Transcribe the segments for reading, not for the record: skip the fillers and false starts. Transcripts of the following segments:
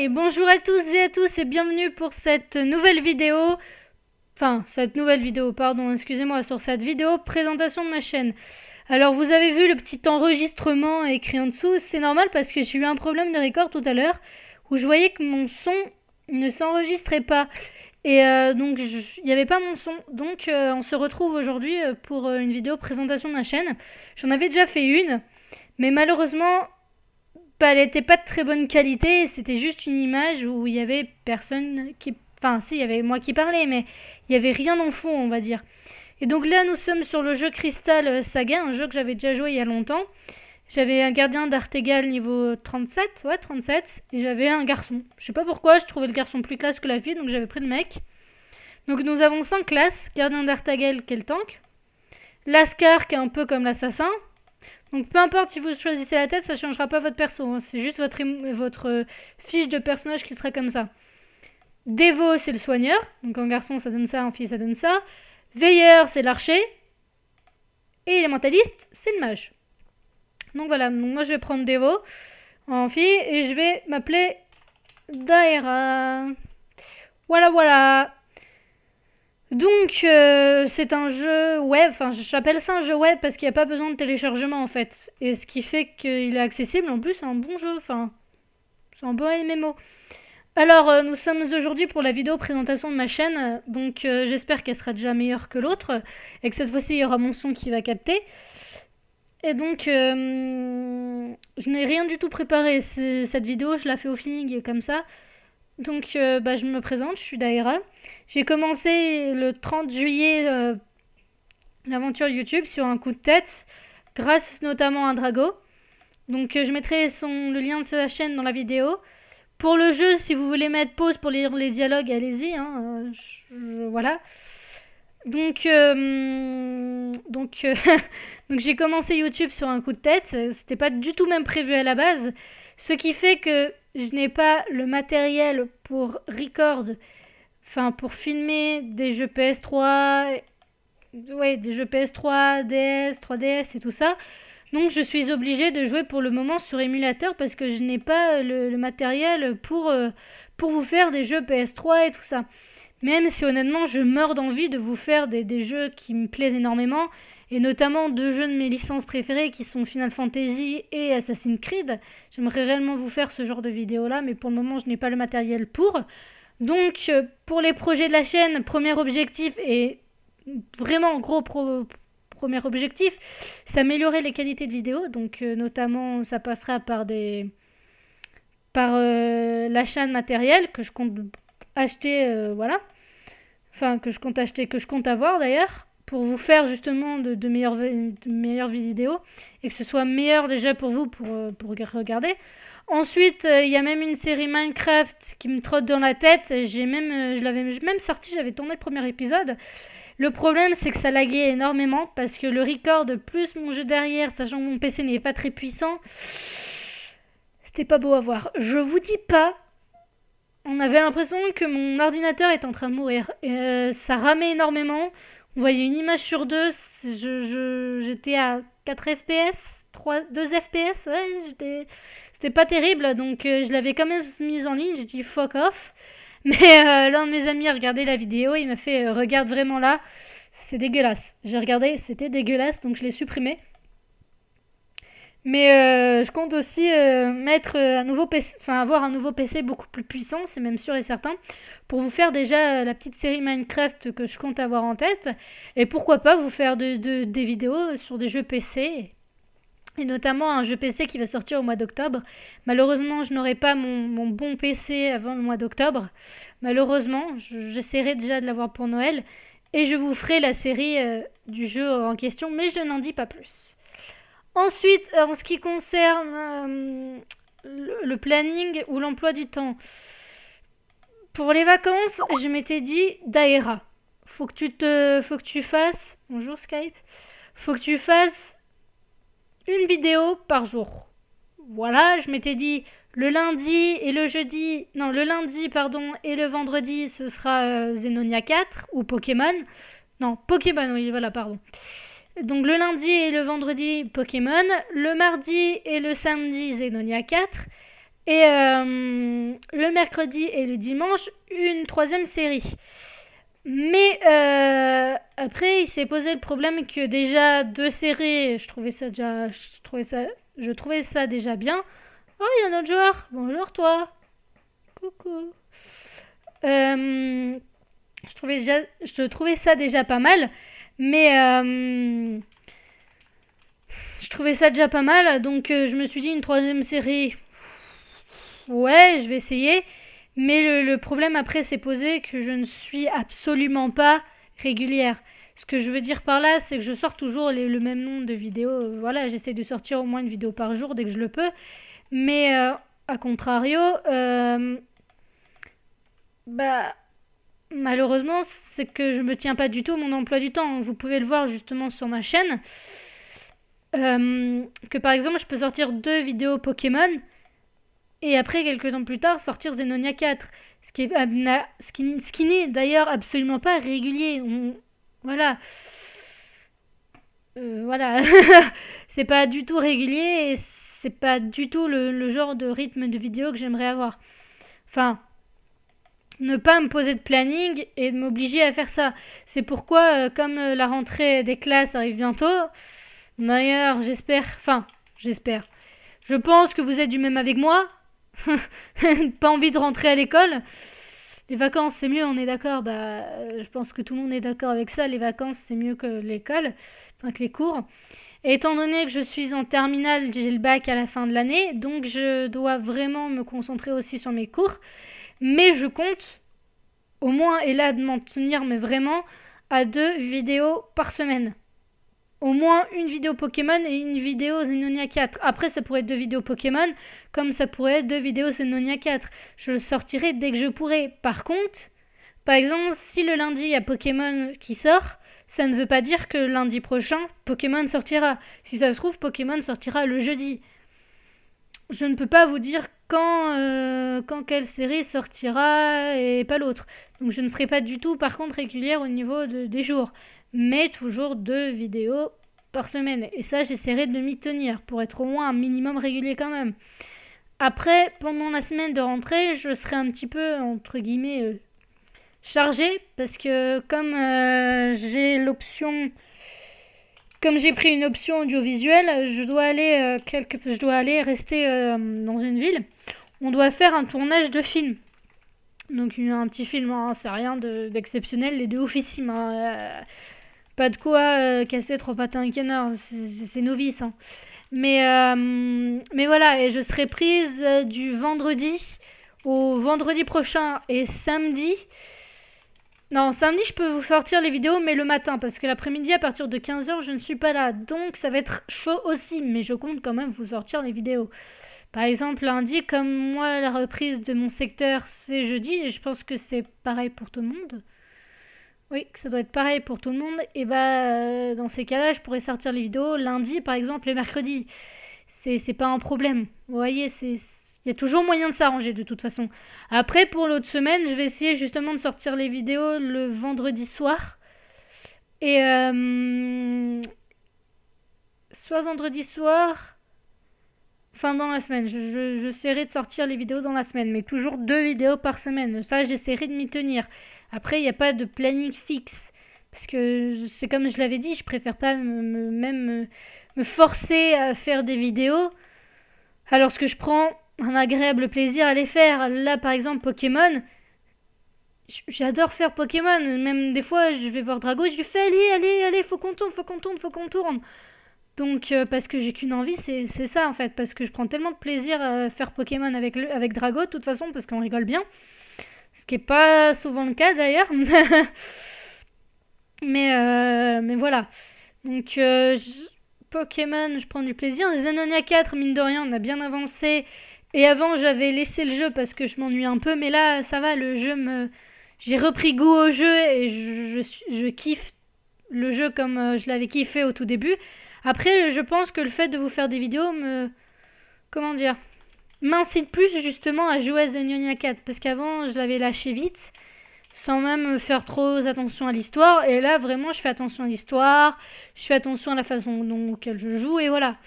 et bonjour à tous et à tous et bienvenue pour cette nouvelle vidéo, pardon, excusez-moi, sur cette vidéo présentation de ma chaîne. Alors vous avez vu le petit enregistrement écrit en dessous, c'est normal parce que j'ai eu un problème de record tout à l'heure où je voyais que mon son ne s'enregistrait pas. Et donc il n'y avait pas mon son, donc on se retrouve aujourd'hui pour une vidéo présentation de ma chaîne. J'en avais déjà fait une, mais malheureusement elle n'était pas de très bonne qualité, c'était juste une image où il y avait personne qui... Enfin si, il y avait moi qui parlais, mais il n'y avait rien en fond, on va dire. Et donc là nous sommes sur le jeu Crystal Saga, un jeu que j'avais déjà joué il y a longtemps. J'avais un gardien d'Artégal niveau 37, ouais 37, et j'avais un garçon. Je sais pas pourquoi, je trouvais le garçon plus classe que la fille, donc j'avais pris le mec. Donc nous avons 5 classes, gardien d'Artégal qui est le tank, Lascar qui est un peu comme l'assassin. Donc peu importe si vous choisissez la tête, ça ne changera pas votre perso, hein. C'est juste votre fiche de personnage qui sera comme ça. Dévot c'est le soigneur, donc en garçon ça donne ça, en fille ça donne ça. Veilleur c'est l'archer. Et élémentaliste c'est le mage. Donc voilà, donc moi je vais prendre Dévot en fille et je vais m'appeler Daera. Voilà. Donc c'est un jeu web, enfin j'appelle ça un jeu web parce qu'il n'y a pas besoin de téléchargement en fait. Et ce qui fait qu'il est accessible, en plus c'est un bon jeu, enfin c'est un bon MMO. Alors nous sommes aujourd'hui pour la vidéo présentation de ma chaîne, donc j'espère qu'elle sera déjà meilleure que l'autre et que cette fois-ci il y aura mon son qui va capter. Et donc je n'ai rien du tout préparé, cette vidéo je la fais au feeling comme ça. Donc je me présente, je suis Daera. J'ai commencé le 30 juillet l'aventure YouTube sur un coup de tête, grâce notamment à Drago. Donc je mettrai le lien de sa chaîne dans la vidéo. Pour le jeu, si vous voulez mettre pause pour lire les dialogues, allez-y. Hein, voilà. Donc j'ai commencé YouTube sur un coup de tête. C'était pas du tout même prévu à la base. Ce qui fait que je n'ai pas le matériel pour record, enfin pour filmer des jeux PS3, des jeux PS3, DS, 3DS et tout ça. Donc je suis obligée de jouer pour le moment sur émulateur parce que je n'ai pas le matériel pour vous faire des jeux PS3 et tout ça. Même si honnêtement je meurs d'envie de vous faire des jeux qui me plaisent énormément, et notamment deux jeux de mes licences préférées qui sont Final Fantasy et Assassin's Creed. J'aimerais réellement vous faire ce genre de vidéo là, mais pour le moment je n'ai pas le matériel pour. Donc pour les projets de la chaîne, premier objectif et vraiment gros premier objectif, c'est améliorer les qualités de vidéo. Donc notamment ça passera par l'achat de matériel que je compte acheter, voilà. Enfin que je compte acheter, que je compte avoir d'ailleurs, pour vous faire justement de meilleures vidéos et que ce soit meilleur déjà pour vous pour regarder. Ensuite, il y a même une série Minecraft qui me trotte dans la tête. Je l'avais même sorti, j'avais tourné le premier épisode. Le problème, c'est que ça laguait énormément parce que le record plus mon jeu derrière, sachant que mon PC n'est pas très puissant, c'était pas beau à voir. Je vous dis pas, on avait l'impression que mon ordinateur est en train de mourir. Ça ramait énormément. On voyait une image sur deux, j'étais à 4 FPS, 2 FPS, ouais, c'était pas terrible, donc je l'avais quand même mise en ligne, j'ai dit fuck off. Mais l'un de mes amis a regardé la vidéo, il m'a fait regarde vraiment là, c'est dégueulasse. J'ai regardé, c'était dégueulasse, donc je l'ai supprimé. Mais je compte aussi mettre un nouveau PC, avoir un nouveau PC beaucoup plus puissant, c'est même sûr et certain, pour vous faire déjà la petite série Minecraft que je compte avoir en tête. Et pourquoi pas vous faire des vidéos sur des jeux PC. Et notamment un jeu PC qui va sortir au mois d'octobre. Malheureusement, je n'aurai pas mon bon PC avant le mois d'octobre. Malheureusement, j'essaierai déjà de l'avoir pour Noël. Et je vous ferai la série du jeu en question, mais je n'en dis pas plus. Ensuite, en ce qui concerne le planning ou l'emploi du temps, pour les vacances, je m'étais dit Daera, faut que tu fasses, bonjour Skype, faut que tu fasses une vidéo par jour. Voilà, je m'étais dit le lundi et le vendredi, ce sera Xenonia 4 ou Pokémon. Non, Pokémon, oui, voilà, pardon. Donc le lundi et le vendredi Pokémon, le mardi et le samedi Xenonia 4 Et le mercredi et le dimanche, une troisième série. Mais après, il s'est posé le problème que déjà deux séries, je trouvais ça déjà bien. Oh, il y a un autre joueur. Bonjour toi. Coucou. Je trouvais ça déjà pas mal, mais je trouvais ça déjà pas mal, donc je me suis dit une troisième série. Ouais, je vais essayer. Mais le problème après s'est posé que je ne suis absolument pas régulière. Ce que je veux dire par là, c'est que je sors toujours le même nombre de vidéos. Voilà, j'essaie de sortir au moins une vidéo par jour dès que je le peux. Mais à contrario, bah malheureusement, c'est que je me tiens pas du tout à mon emploi du temps. Vous pouvez le voir justement sur ma chaîne. Que par exemple, je peux sortir 2 vidéos Pokémon et après, quelques temps plus tard, sortir Xenonia 4. Ce qui n'est d'ailleurs absolument pas régulier. Voilà. Voilà. C'est pas du tout régulier et c'est pas du tout le genre de rythme de vidéo que j'aimerais avoir. Enfin, ne pas me poser de planning et de m'obliger à faire ça. C'est pourquoi, comme la rentrée des classes arrive bientôt, d'ailleurs, j'espère. Je pense que vous êtes du même avec moi. Pas envie de rentrer à l'école. Les vacances, c'est mieux, on est d'accord. Je pense que tout le monde est d'accord avec ça. Les vacances, c'est mieux que l'école, enfin que les cours. Et étant donné que je suis en terminale, j'ai le bac à la fin de l'année, donc je dois vraiment me concentrer aussi sur mes cours. Mais je compte au moins, et là de m'en tenir, mais vraiment, à 2 vidéos par semaine. Au moins une vidéo Pokémon et une vidéo Xenonia 4. Après, ça pourrait être 2 vidéos Pokémon, comme ça pourrait être 2 vidéos Xenonia 4. Je le sortirai dès que je pourrai. Par contre, par exemple, si le lundi il y a Pokémon qui sort, ça ne veut pas dire que lundi prochain, Pokémon sortira. Si ça se trouve, Pokémon sortira le jeudi. Je ne peux pas vous dire quand quelle série sortira et pas l'autre. Donc je ne serai pas du tout, par contre, régulière au niveau des jours. Mais toujours 2 vidéos par semaine. Et ça, j'essaierai de m'y tenir pour être au moins un minimum régulier quand même. Après, pendant la semaine de rentrée, je serai un petit peu, entre guillemets, chargée. Parce que comme comme j'ai pris une option audiovisuelle, je dois aller rester dans une ville. On doit faire un tournage de film. Donc un petit film, hein, c'est rien d'exceptionnel, les deux ouffissimes. Hein, pas de quoi casser 3 pattes à un canard, c'est novice. Hein. Mais voilà, et je serai prise du vendredi au vendredi prochain et samedi. Non, samedi, je peux vous sortir les vidéos, mais le matin, parce que l'après-midi, à partir de 15h, je ne suis pas là. Donc, ça va être chaud aussi, mais je compte quand même vous sortir les vidéos. Par exemple, lundi, comme moi, la reprise de mon secteur, c'est jeudi, et je pense que c'est pareil pour tout le monde. Oui, que ça doit être pareil pour tout le monde. Et dans ces cas-là, je pourrais sortir les vidéos lundi, par exemple, et mercredi. C'est pas un problème. Vous voyez, il y a toujours moyen de s'arranger de toute façon. Après, pour l'autre semaine, je vais essayer justement de sortir les vidéos le vendredi soir. Et soit vendredi soir, enfin dans la semaine. J'essaierai de sortir les vidéos dans la semaine, mais toujours 2 vidéos par semaine. Ça, j'essaierai de m'y tenir. Après, il n'y a pas de planning fixe. Parce que c'est comme je l'avais dit, je préfère pas me forcer à faire des vidéos. Alors que je prends un agréable plaisir à les faire. Là, par exemple, Pokémon. J'adore faire Pokémon. Même des fois, je vais voir Drago et je lui fais allez, faut qu'on tourne. Donc, parce que j'ai qu'une envie, c'est ça en fait. Parce que je prends tellement de plaisir à faire Pokémon avec Drago, de toute façon, parce qu'on rigole bien. Ce qui est pas souvent le cas d'ailleurs. mais voilà. Donc, Pokémon, je prends du plaisir. Xenonia 4, mine de rien, on a bien avancé. Et avant, j'avais laissé le jeu parce que je m'ennuie un peu. Mais là, ça va, j'ai repris goût au jeu et je kiffe le jeu comme je l'avais kiffé au tout début. Après, je pense que le fait de vous faire des vidéos m'incite plus justement à jouer à Xenonia 4. Parce qu'avant, je l'avais lâché vite, sans même faire trop attention à l'histoire. Et là, vraiment, je fais attention à l'histoire, je fais attention à la façon dont je joue, et voilà.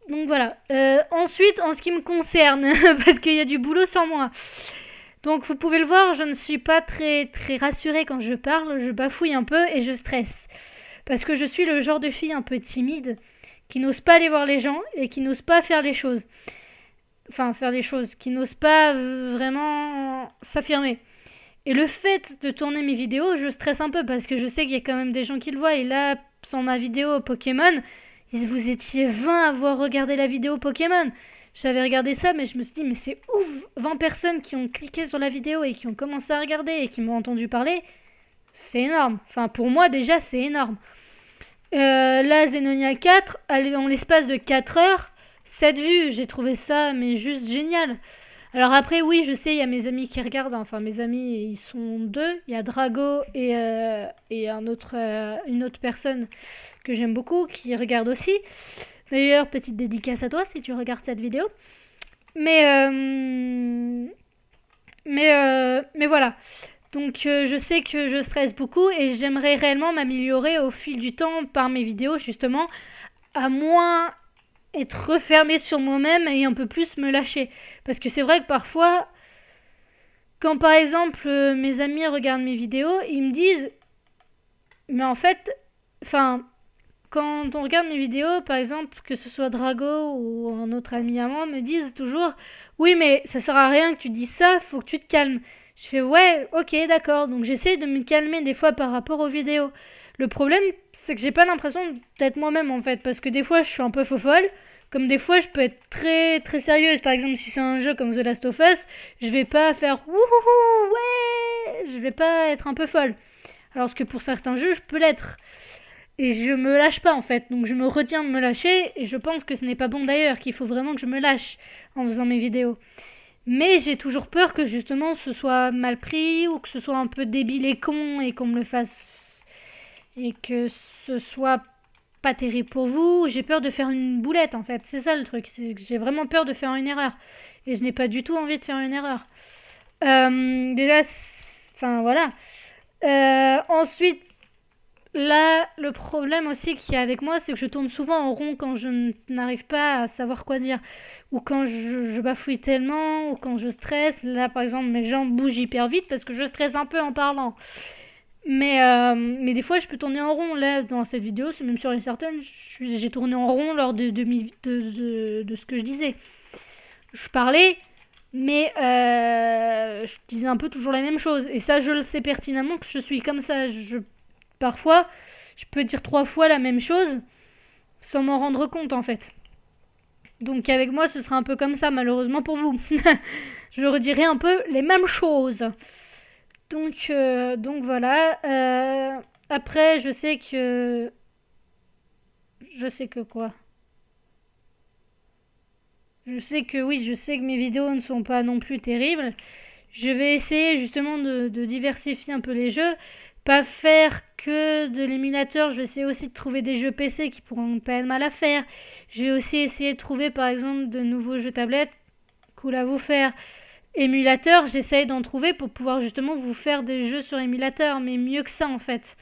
Donc voilà. Ensuite, en ce qui me concerne, parce qu'il y a du boulot sans moi. Donc vous pouvez le voir, je ne suis pas très rassurée quand je parle, je bafouille un peu et je stresse. Parce que je suis le genre de fille un peu timide, qui n'ose pas aller voir les gens et qui n'ose pas faire les choses. Enfin, faire des choses, qui n'ose pas vraiment s'affirmer. Et le fait de tourner mes vidéos, je stresse un peu parce que je sais qu'il y a quand même des gens qui le voient. Et là, sans ma vidéo Pokémon, vous étiez 20 à avoir regardé la vidéo Pokémon. J'avais regardé ça, mais je me suis dit, mais c'est ouf, 20 personnes qui ont cliqué sur la vidéo et qui ont commencé à regarder et qui m'ont entendu parler. C'est énorme. Enfin, pour moi, déjà, c'est énorme. Là, Zenonia 4, en l'espace de 4 heures, 7 vues. J'ai trouvé ça, mais juste génial. Alors après, oui, je sais, il y a mes amis qui regardent. Enfin, mes amis, ils sont deux. Il y a Drago et une autre personne que j'aime beaucoup qui regarde aussi. D'ailleurs, petite dédicace à toi si tu regardes cette vidéo. Mais voilà. Donc je sais que je stresse beaucoup et j'aimerais réellement m'améliorer au fil du temps par mes vidéos justement, à moins être refermée sur moi-même et un peu plus me lâcher. Parce que c'est vrai que parfois, quand par exemple mes amis regardent mes vidéos, ils me disent, mais en fait, enfin, quand on regarde mes vidéos, par exemple, que ce soit Drago ou un autre ami à moi, me disent toujours, oui mais ça sert à rien que tu dises ça, faut que tu te calmes. Je fais ouais, ok, d'accord. Donc j'essaie de me calmer des fois par rapport aux vidéos. Le problème, c'est que j'ai pas l'impression d'être moi-même en fait, parce que des fois je suis un peu faux-folle, comme des fois je peux être très sérieuse. Par exemple, si c'est un jeu comme The Last of Us, je vais pas faire wouhou, ouais, je vais pas être un peu folle. Alors que pour certains jeux, je peux l'être. Et je me lâche pas en fait, donc je me retiens de me lâcher, et je pense que ce n'est pas bon d'ailleurs, qu'il faut vraiment que je me lâche en faisant mes vidéos. Mais j'ai toujours peur que justement ce soit mal pris ou que ce soit un peu débile et con et qu'on me le fasse et que ce soit pas terrible pour vous. J'ai peur de faire une boulette en fait, c'est ça le truc, c'est que j'ai vraiment peur de faire une erreur et je n'ai pas du tout envie de faire une erreur. Déjà, enfin voilà. Ensuite, là, le problème aussi qu'il y a avec moi, c'est que je tourne souvent en rond quand je n'arrive pas à savoir quoi dire. Ou quand je bafouille tellement, ou quand je stresse. Là, par exemple, mes jambes bougent hyper vite parce que je stresse un peu en parlant. Mais des fois, je peux tourner en rond. Là, dans cette vidéo, c'est même sûr et certain, j'ai tourné en rond lors de ce que je disais. Je parlais, mais je disais un peu toujours la même chose. Et ça, je le sais pertinemment que je suis comme ça. Parfois, je peux dire 3 fois la même chose sans m'en rendre compte en fait. Donc avec moi, ce sera un peu comme ça, malheureusement pour vous. Je redirai un peu les mêmes choses. Donc voilà. Après, je sais que... quoi. Je sais que mes vidéos ne sont pas non plus terribles. Je vais essayer justement de diversifier un peu les jeux. Pas faire que de l'émulateur, je vais essayer aussi de trouver des jeux PC qui pourront pas être mal à faire. Je vais aussi essayer de trouver par exemple de nouveaux jeux tablettes cool à vous faire. Émulateur, j'essaye d'en trouver pour pouvoir justement vous faire des jeux sur émulateur, mais mieux que ça en fait.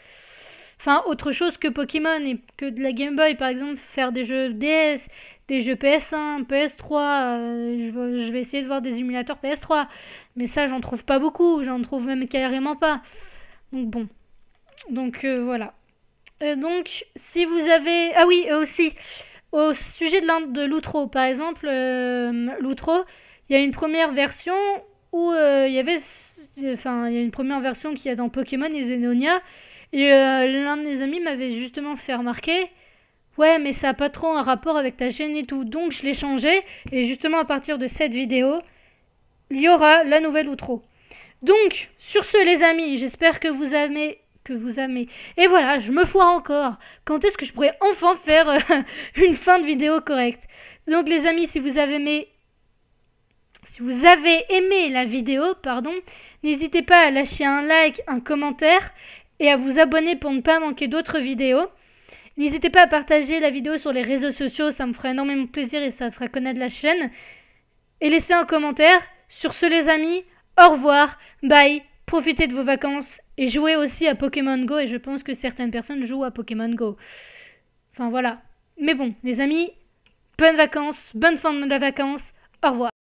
Enfin, autre chose que Pokémon et que de la Game Boy, par exemple, faire des jeux DS, des jeux PS1, PS3, je vais essayer de voir des émulateurs PS3. Mais ça, j'en trouve pas beaucoup, j'en trouve même carrément pas. Donc bon. Donc voilà. Donc si vous avez... Ah oui, aussi, au sujet de l'outro, par exemple, l'outro, il y a une première version où il y avait... Enfin, il y a une première version qu'il y a dans Pokémon et Zenonia. Et l'un de mes amis m'avait justement fait remarquer... Ouais, mais ça n'a pas trop un rapport avec ta chaîne et tout. Donc je l'ai changé. Et justement, à partir de cette vidéo, il y aura la nouvelle outro. Donc, sur ce les amis, j'espère que vous aimez. Et voilà, je me foire encore. Quand est-ce que je pourrais enfin faire une fin de vidéo correcte? Donc les amis, si vous avez aimé la vidéo, n'hésitez pas à lâcher un like, un commentaire et à vous abonner pour ne pas manquer d'autres vidéos. N'hésitez pas à partager la vidéo sur les réseaux sociaux, ça me fera énormément plaisir et ça fera connaître la chaîne. Et laissez un commentaire. Sur ce les amis, au revoir, bye, profitez de vos vacances et jouez aussi à Pokémon Go, et je pense que certaines personnes jouent à Pokémon Go. Enfin voilà. Mais bon, les amis, bonnes vacances, bonne fin de vacances, au revoir.